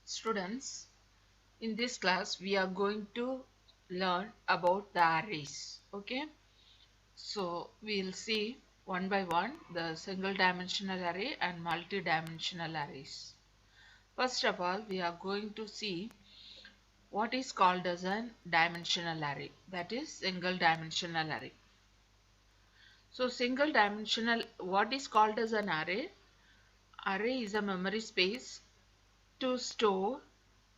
Students, in this class we are going to learn about the arrays. Okay, so we'll see one by one the single dimensional array and multi-dimensional arrays. First of all, we are going to see what is called as a dimensional array, that is single dimensional array. So single dimensional, what is called as an array? Array is a memory space to store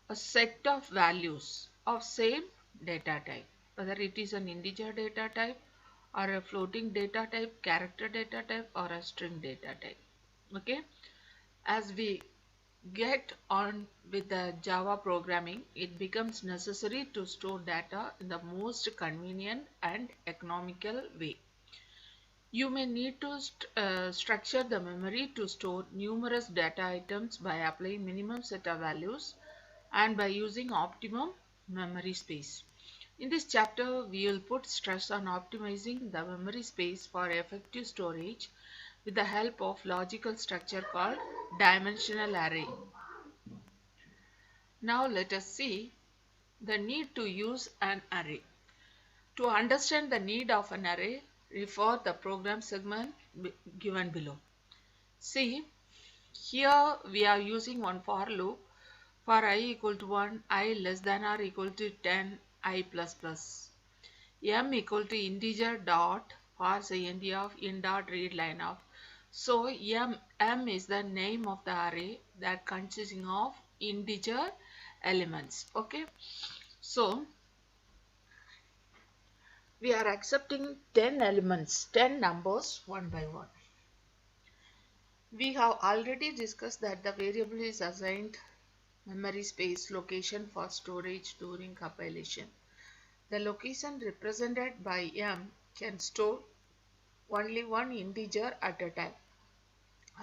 a set of values of same data type, whether it is an integer data type or a floating data type, character data type or a string data type. Okay, as we get on with the Java programming, it becomes necessary to store data in the most convenient and economical way. You may need to structure the memory to store numerous data items by applying minimum set of values and by using optimum memory space. In this chapter, we will put stress on optimizing the memory space for effective storage with the help of logical structure called dimensional array. Now let us see the need to use an array. To understand the need of an array, refer the program segment given below. See, here we are using one for loop for I equal to 1, I less than or equal to 10, I plus plus. M equal to integer dot for end of in dot read line of. So M is the name of the array that consisting of integer elements. Okay. So we are accepting 10 elements, 10 numbers one by one. We have already discussed that the variable is assigned memory space location for storage during compilation. The location represented by M can store only one integer at a time.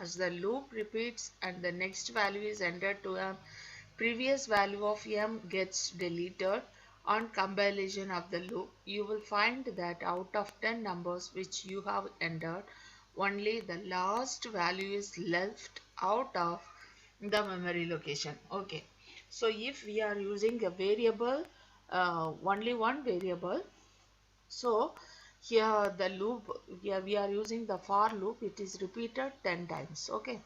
As the loop repeats and the next value is entered to M, previous value of M gets deleted. On compilation of the loop, you will find that out of 10 numbers which you have entered, only the last value is left out of the memory location. Okay, so if we are using a variable, only one variable, so here the loop, here we are using the for loop, it is repeated 10 times. Okay,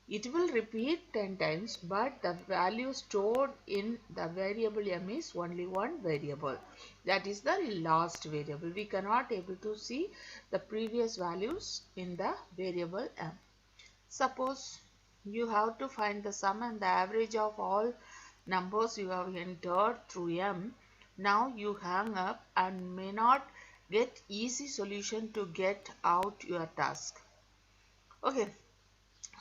it will repeat 10 times, but the value stored in the variable M is only one variable, that is the last variable. We cannot able to see the previous values in the variable M. Suppose you have to find the sum and the average of all numbers you have entered through M. Now you hang up and may not get easy solution to get out your task. Okay,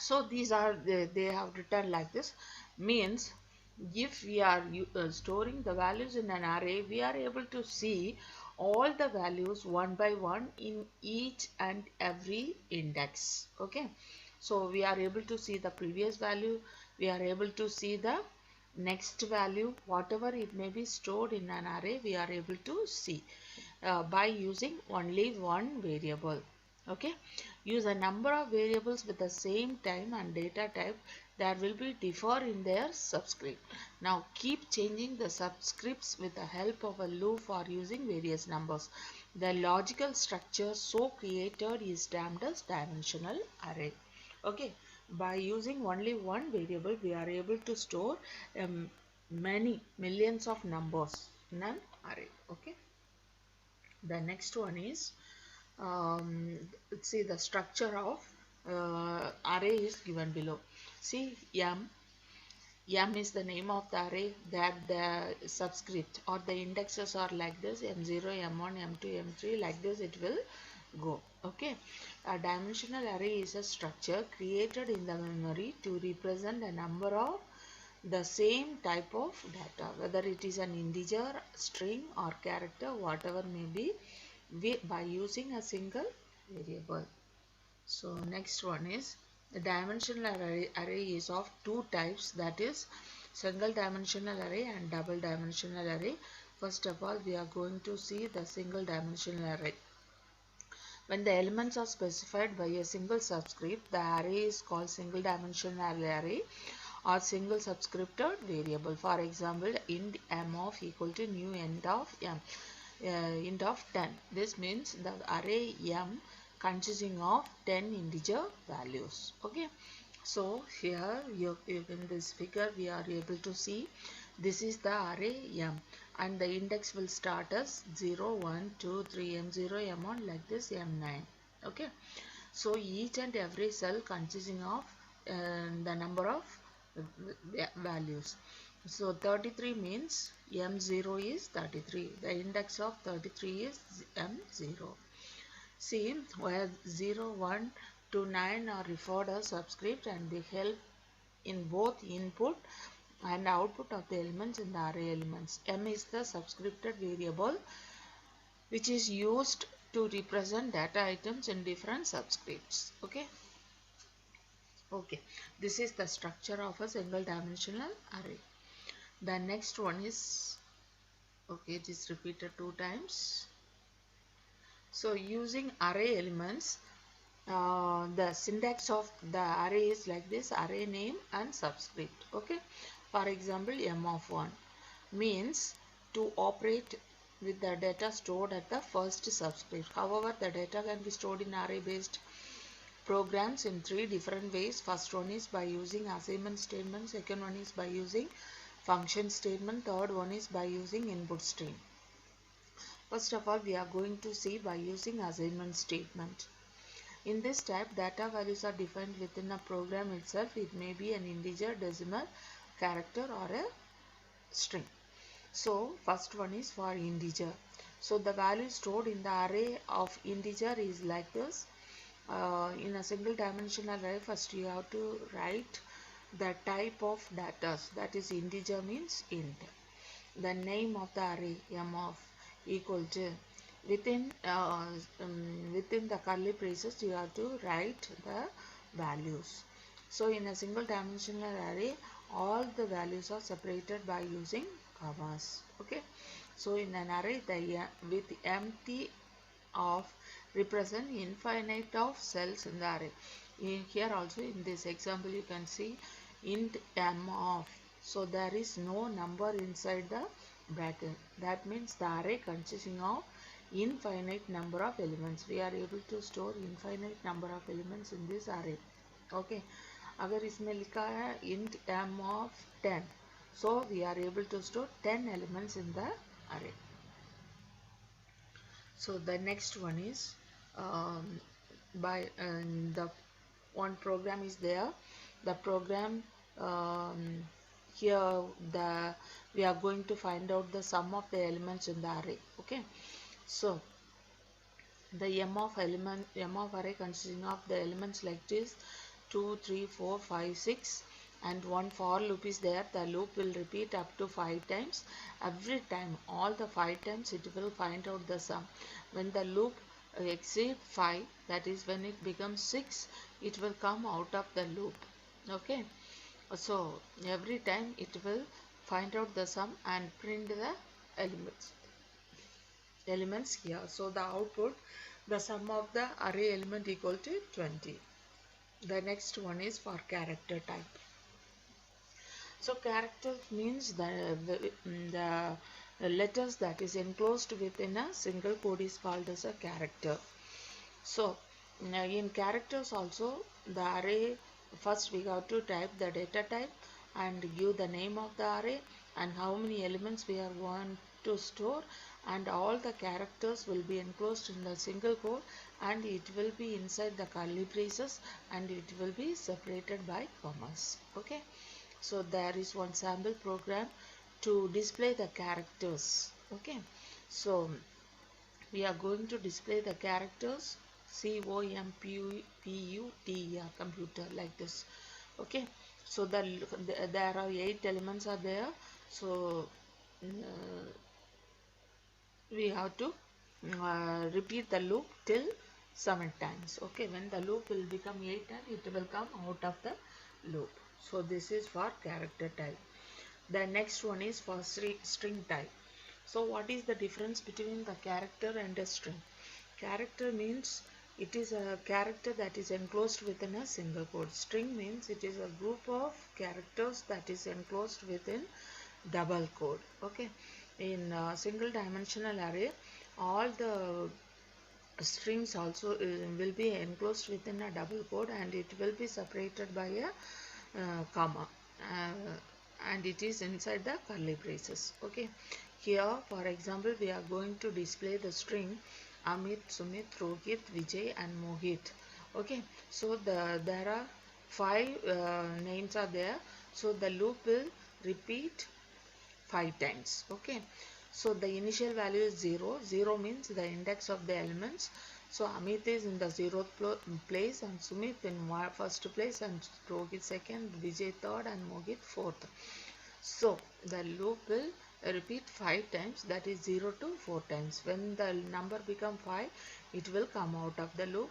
so these are they have written like this, means if we are storing the values in an array, we are able to see all the values one by one in each and every index. Okay, so we are able to see the previous value, we are able to see the next value, whatever it may be stored in an array, we are able to see by using only one variable. Okay, use a number of variables with the same time and data type that will be differ in their subscript. Now keep changing the subscripts with the help of a loop for using various numbers. The logical structure so created is termed as dimensional array. Okay, by using only one variable, we are able to store many millions of numbers in an array. Okay, the next one is see the structure of array is given below. See, M is the name of the array, that the subscript or the indexes are like this, M0, M1, M2, M3, like this it will go. Okay, a dimensional array is a structure created in the memory to represent a number of the same type of data, whether it is an integer, string or character, whatever may be, by using a single variable. So next one is the dimensional array is of two types, that is single dimensional array and double dimensional array. First of all, we are going to see the single dimensional array. When the elements are specified by a single subscript, the array is called single dimensional array. or single subscripted variable. For example, int m of equal to new end of m, int of 10. This means the array m consisting of 10 integer values. Okay, so here in this figure we are able to see this is the array m, and the index will start as 0, 1, 2, 3, m0, m1 like this, m9. Okay, so each and every cell consisting of the number of values. So 33 means m0 is 33. The index of 33 is m0. See, where 0, 1 to 9 are referred as subscript, and they help in both input and output of the elements in the array elements. M is the subscripted variable which is used to represent data items in different subscripts. Okay, this is the structure of a single dimensional array. The next one is, okay, it is repeated 2 times. So using array elements, the syntax of the array is like this: array name and subscript. Okay, for example, m of 1 means to operate with the data stored at the first subscript. However, the data can be stored in array based programs in 3 different ways. First one is by using assignment statement, second one is by using function statement, third one is by using input stream. First of all, we are going to see by using assignment statement. In this type, data values are defined within a program itself. It may be an integer, decimal, character or a string. So first one is for integer. So the value stored in the array of integer is like this. In a single dimensional array, first you have to write the type of data, that is integer means int. The name of the array m of equal to, within the curly braces you have to write the values. So in a single dimensional array, all the values are separated by using commas. Okay, so in an array, the with empty of represent infinite of cells in the array. In here also, in this example, you can see int m of, so there is no number inside the bracket. That means the array consisting of infinite number of elements. We are able to store infinite number of elements in this array. Okay, अगर इसमें लिखा है int m of 10, so we are able to store 10 elements in the array. So the next one is by the one program is there. The program here we are going to find out the sum of the elements in the array. Okay, so the m of array consisting of the elements like this: 2, 3, 4, 5, 6, and one for loop is there. The loop will repeat up to 5 times. Every time, all the 5 times, it will find out the sum. When the loop exceeds 5, that is when it becomes 6, it will come out of the loop. Okay, so every time it will find out the sum and print the elements here. So the output, the sum of the array element equal to 20. The next one is for character type. So character means the letters that is enclosed within a single code is called as a character. So in characters also, the array, first we have to type the data type and give the name of the array and how many elements we are going to store, and all the characters will be enclosed in the single code, and it will be inside the curly braces, and it will be separated by commas. Okay, so there is one sample program to display the characters. Okay, so we are going to display the characters COMPUTER, computer, like this. Okay, so there are 8 elements are there. So we have to repeat the loop till 7 times. Okay, when the loop will become 8 times, it will come out of the loop. So this is for character type. The next one is for string type. So what is the difference between the character and a string? Character means It is a character that is enclosed within a single quote. String means it is a group of characters that is enclosed within double quote. Okay, in a single dimensional array, all the strings also will be enclosed within a double quote, and it will be separated by a comma, and it is inside the curly braces. Okay, here for example we are going to display the string Amit, Sumit, Rohit, Vijay and Mohit. Okay, so there are five names are there, so the loop will repeat 5 times. Okay, so the initial value is 0. 0 means the index of the elements. So Amit is in the 0th place, and Sumit in first place, and Rohit second, Vijay third and Mohit fourth. So the loop will repeat 5 times, that is 0 to 4 times. When the number become 5, it will come out of the loop.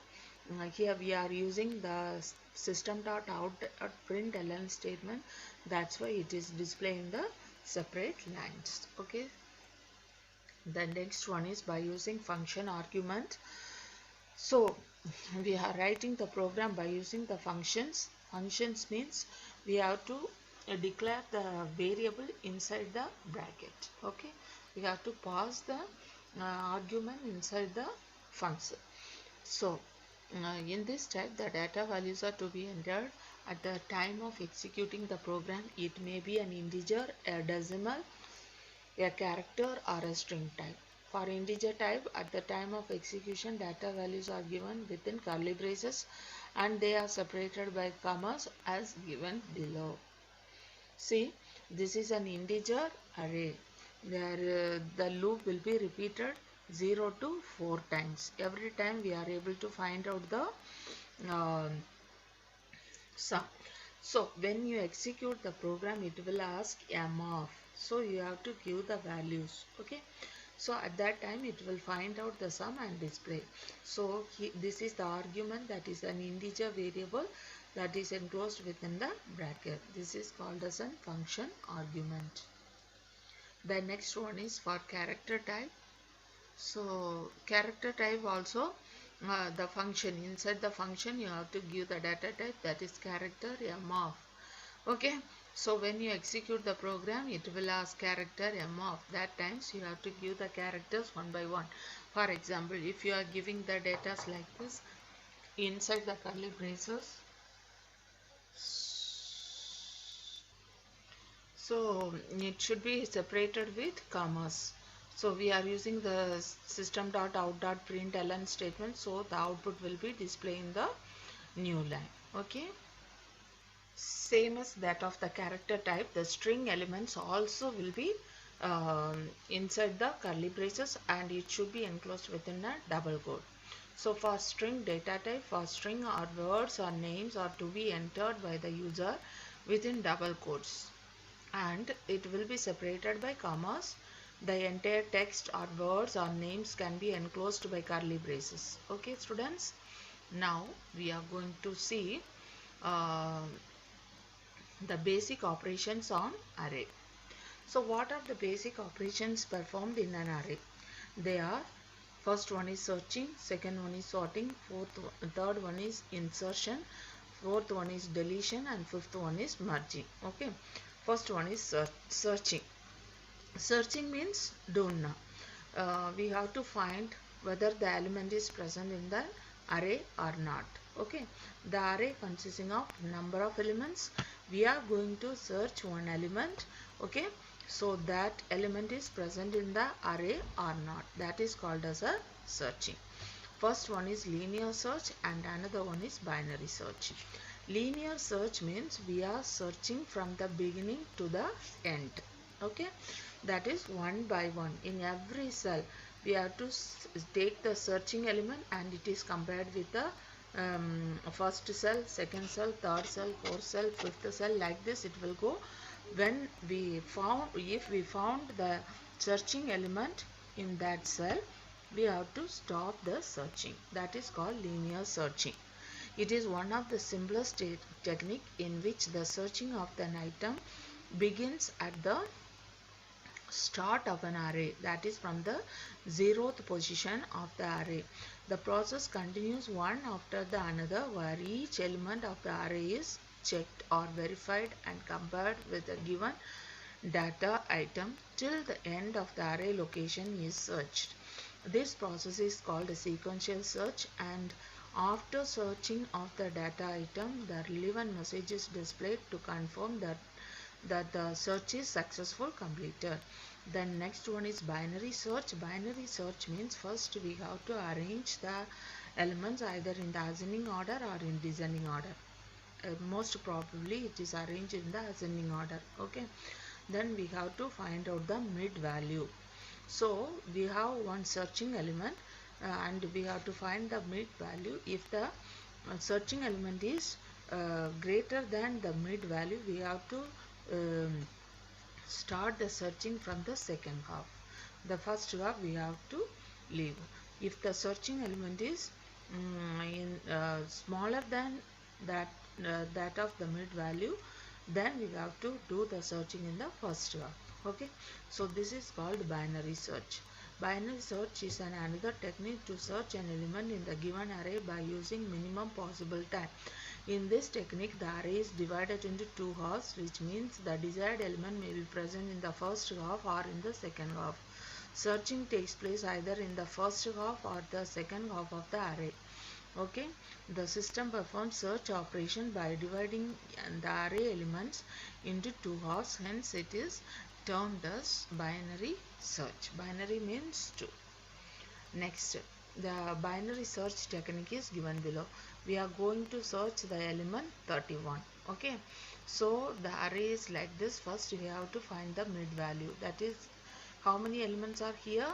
Here we are using the system.out.println statement. That's why it is displaying the separate lines. Okay, the next one is by using function argument. So we are writing the program by using the functions. Functions means we have to declare the variable inside the bracket. Okay, we have to pass the argument inside the function. So in this type, the data values are to be entered at the time of executing the program. It may be an integer, a decimal, a character or a string type. For integer type, at the time of execution, data values are given within curly braces and they are separated by commas as given below. See, this is an integer array where the loop will be repeated 0 to 4 times. Every time we are able to find out the sum. So when you execute the program, it will ask m of. So you have to give the values. Okay. So at that time it will find out the sum and display. So this is the argument, that is an integer variable that is enclosed within the bracket. This is called as a function argument. The next one is for character type. So character type also, the function, inside the function you have to give the data type, that is character m of. Okay, so when you execute the program, it will ask character m of. That times you have to give the characters one by one. For example, if you are giving the data like this inside the curly braces, so it should be separated with commas. So we are using the system.out.println statement, so the output will be displaying the new line. Okay, same as that of the character type, the string elements also will be inside the curly braces and it should be enclosed within a double quote. So for string data type, for string or words or names are to be entered by the user within double quotes and it will be separated by commas. The entire text or words or names can be enclosed by curly braces. Okay students, now we are going to see the basic operations on array. So what are the basic operations performed in an array? They are, first one is searching, second one is sorting, third one is insertion, fourth one is deletion and fifth one is merging. Okay, first one is searching. Searching means done. We have to find whether the element is present in the array or not. Okay, the array consisting of number of elements. We are going to search one element. Okay, so that element is present in the array or not. That is called as a searching. First one is linear search and another one is binary search. Linear search means we are searching from the beginning to the end. Okay, that is one by one. In every cell we have to take the searching element and it is compared with the first cell, second cell, third cell, fourth cell, fifth cell, like this it will go. When we found, if we found the searching element in that cell, we have to stop the searching. That is called linear searching. It is one of the simplest technique in which the searching of an item begins at the start of an array, that is from the 0th position of the array. The process continues one after the another where each element of the array is checked or verified and compared with a given data item till the end of the array location is searched. This process is called a sequential search, and after searching of the data item, the relevant message is displayed to confirm that the search is successful completed. Then next one is binary search. Binary search means first we have to arrange the elements either in the ascending order or in descending order. Most probably it is arranged in the ascending order. Okay, then we have to find out the mid value. So we have one searching element and we have to find the mid value. If the searching element is greater than the mid value, we have to start the searching from the second half. The first half we have to leave. If the searching element is smaller than that of the mid value, then we have to do the searching in the first half. Okay, so this is called binary search. Binary search is another technique to search an element in the given array by using minimum possible time. In this technique, the array is divided into two halves, which means the desired element may be present in the first half or in the second half. Searching takes place either in the first half or the second half of the array. Okay, the system performs search operation by dividing the array elements into two halves, hence it is termed as binary search. Binary means two. Next, the binary search technique is given below. We are going to search the element 31. Okay, so the array is like this. First we have to find the mid value, that is how many elements are here.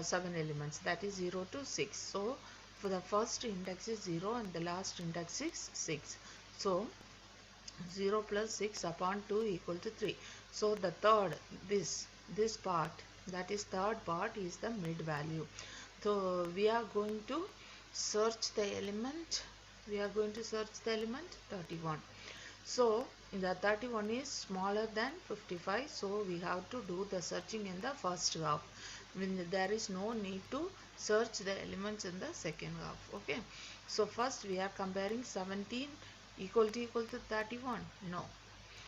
7 elements, that is 0 to 6. So for the first index is 0 and the last index is 6. So 0 plus 6 upon 2 equal to 3. So the third, this part, that is third part, is the mid value. So we are going to search the element. We are going to search the element 31. So the 31 is smaller than 55. So we have to do the searching in the first half. When there is no need to search the elements in the second half. Okay. So first we are comparing 17 equal to 31. No.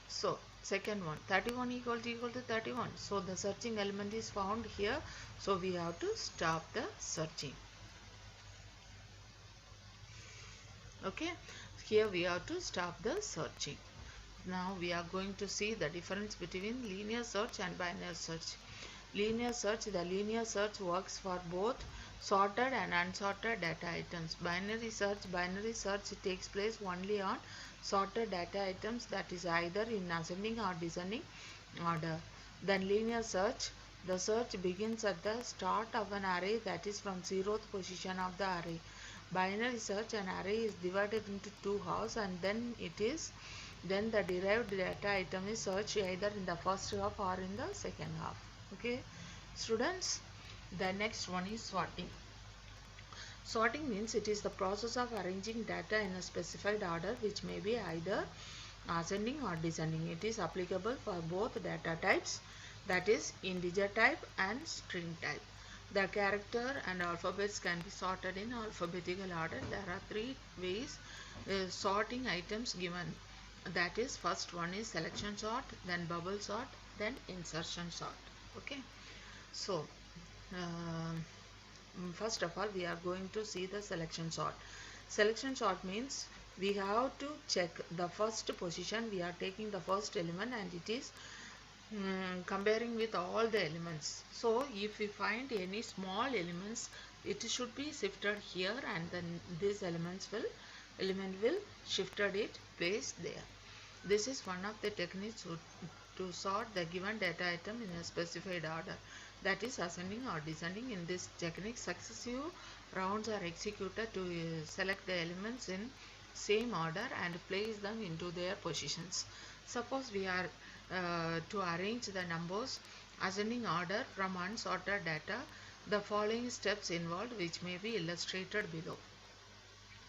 So second one, 31 equal to 31. So the searching element is found here. So we have to stop the searching. Okay, here we have to stop the searching. Now we are going to see the difference between linear search and binary search. Linear search, the linear search works for both sorted and unsorted data items. Binary search takes place only on sorted data items, that is either in ascending or descending order. Then linear search, the search begins at the start of an array, that is from 0th position of the array. Binary search, an array is divided into two halves and then the derived data item is searched either in the first half or in the second half. Okay, students, the next one is sorting. Sorting means it is the process of arranging data in a specified order, which may be either ascending or descending. It is applicable for both data types, that is integer type and string type. The character and alphabets can be sorted in alphabetical order. There are three ways sorting items given. That is, first one is selection sort, then bubble sort, then insertion sort. Okay, so first of all we are going to see the selection sort. Selection sort means we have to check the first position. We are taking the first element and it is comparing with all the elements. So if we find any small elements, it should be shifted here and then this element will shifted it placed there. This is one of the techniques to sort the given data item in a specified order, that is ascending or descending. In this technique, successive rounds are executed to select the elements in same order and place them into their positions. Suppose we are to arrange the numbers ascending order from unsorted data, the following steps involved, which may be illustrated below.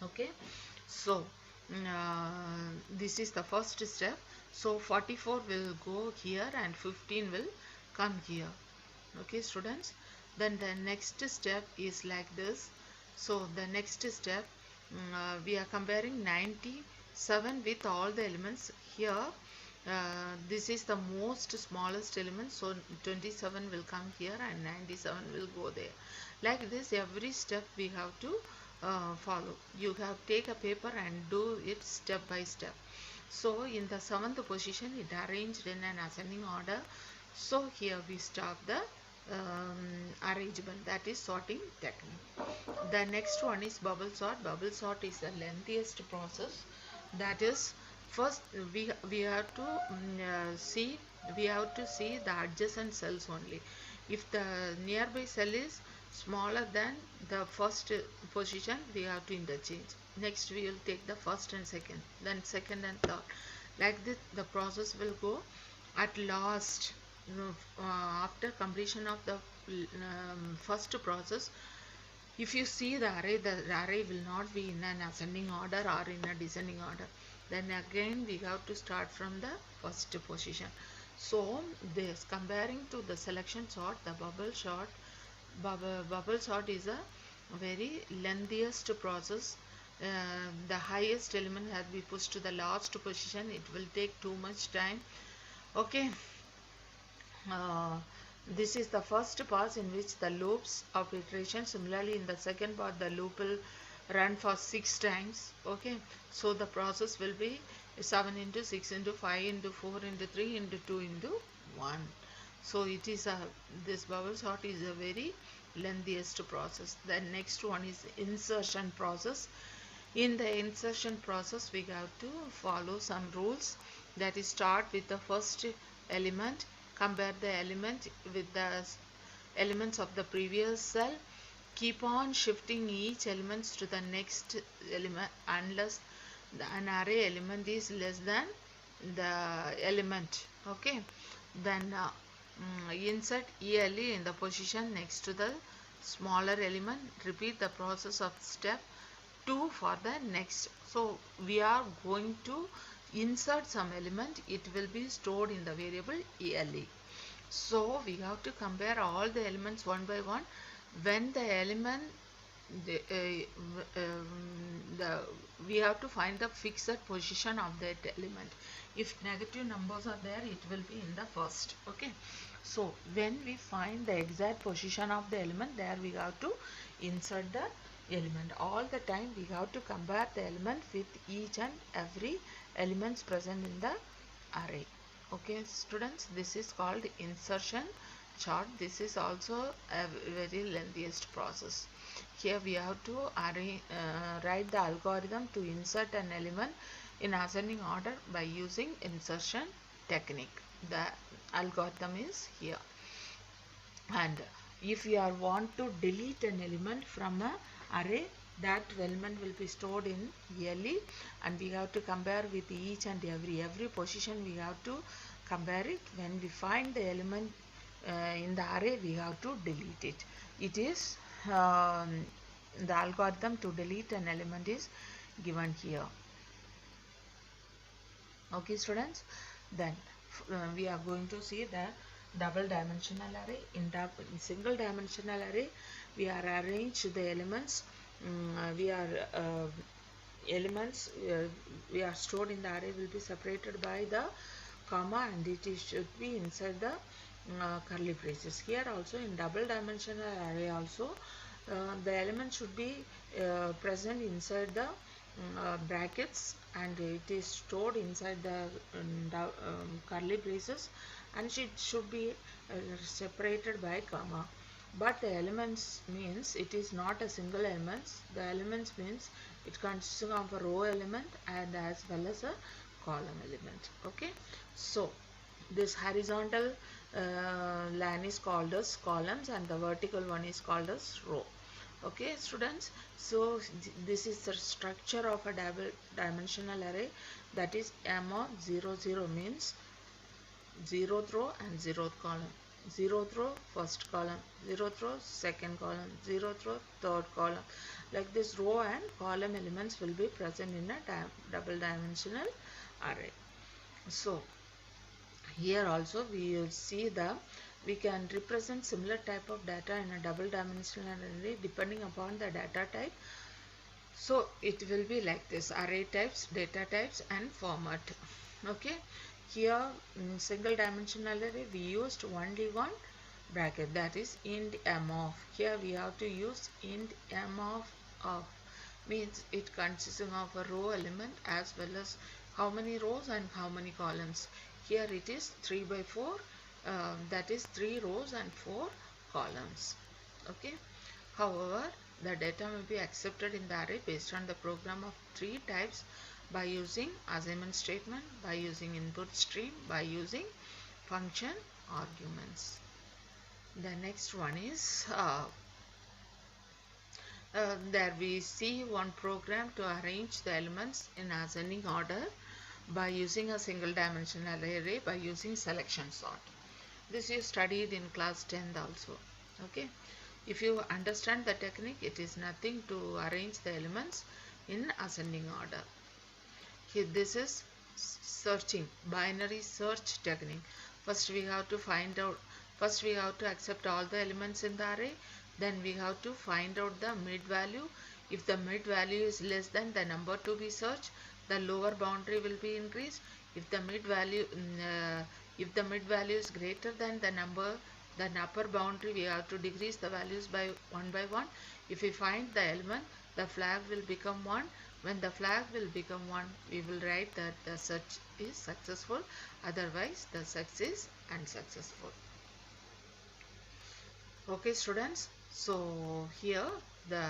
Okay, so this is the first step. So 44 will go here and 15 will come here. Okay, students, then the next step is like this. So the next step, we are comparing 97 with all the elements here. This is the most smallest element, so 27 will come here and 97 will go there. Like this, every step we have to follow. You have take a paper and do it step by step. So in the seventh position, it arranged in an ascending order. So here we start the arrangement, that is sorting technique. The next one is bubble sort. Bubble sort is the lengthiest process. That is, first we have to see the adjacent cells only. If the nearby cell is smaller than the first position, we have to interchange. Next we will take the first and second, then second and third. Like this the process will go. At last, after completion of the first process, if you see the array will not be in an ascending order or in a descending order. Then again we have to start from the first position. So this, comparing to the selection sort, the bubble sort is a very lengthiest process. The highest element has been pushed to the last position. It will take too much time. Okay. Uh, this is the first pass in which the loops of iteration. Similarly, in the second part, the loop will run for 6 times. Okay, so the process will be 7 into 6 into 5 into 4 into 3 into 2 into 1. So it is a, this bubble sort is a very lengthiest process. The next one is insertion process. In the insertion process, we have to follow some rules. That is, start with the first element, compare the element with the elements of the previous cell, keep on shifting each element to the next element unless an array element is less than the element. Okay, then insert ELE in the position next to the smaller element. Repeat the process of step 2 for the next. So we are going to insert some element. It will be stored in the variable ELE. So we have to compare all the elements one by one. When the element we have to find the fixed position of that element. If negative numbers are there, it will be in the first. Okay, so when we find the exact position of the element, there we have to insert the element. All the time we have to compare the element with each and every elements present in the array. Okay students, this is called insertion chart. This is also a very lengthiest process. Here we have to write the algorithm to insert an element in ascending order by using insertion technique. The algorithm is here. And if you are want to delete an element from a array, that element will be stored in ELE, and we have to compare with each and every position. We have to compare it. When we find the element in the array, we have to delete it. It is the algorithm to delete an element is given here. Okay students, then we are going to see the double dimensional array. In single dimensional array, we are arranged the elements. Elements we are stored in the array will be separated by the comma, and it should be inside the curly braces. Here also in double dimensional array also, the element should be present inside the brackets, and it is stored inside the curly braces, and it should be separated by comma. But the elements means it is not a single elements. The elements means it consists of a row element and as well as a column element. Okay, so this horizontal line is called as columns, and the vertical one is called as row. Okay students, so this is the structure of a double dimensional array. That is, M of 0 0 means 0th row and 0th column, 0th row first column, 0th row second column, 0th row third column. Like this, row and column elements will be present in a double dimensional array. So here also we will see the We can represent similar type of data in a double dimensional array depending upon the data type. So it will be like this: array types, data types, and format. Okay, here in single dimensional array we used only one bracket, that is int m of. Here we have to use int m of means it consisting of a row element as well as how many rows and how many columns. Here it is 3 by 4, that is 3 rows and 4 columns. Okay. However, the data may be accepted in the array based on the program of 3 types by using assignment statement, by using input stream, by using function arguments. The next one is there we see one program to arrange the elements in ascending order by using a single dimensional array by using selection sort. This you studied in class 10th also. Okay. If you understand the technique, it is nothing to arrange the elements in ascending order. Here this is searching, binary search technique. First we have to find out, first we have to accept all the elements in the array, then we have to find out the mid value. If the mid value is less than the number to be searched, the lower boundary will be increased. If the mid value is greater than the number, the upper boundary, we have to decrease the values by one. If we find the element, the flag will become 1. When the flag will become 1, we will write that the search is successful, otherwise the search is unsuccessful. Okay students, so here the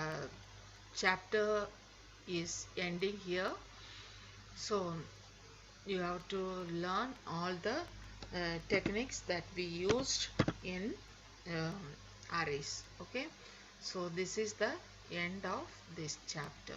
chapter is ending here. So you have to learn all the techniques that we used in arrays. Okay, so this is the end of this chapter.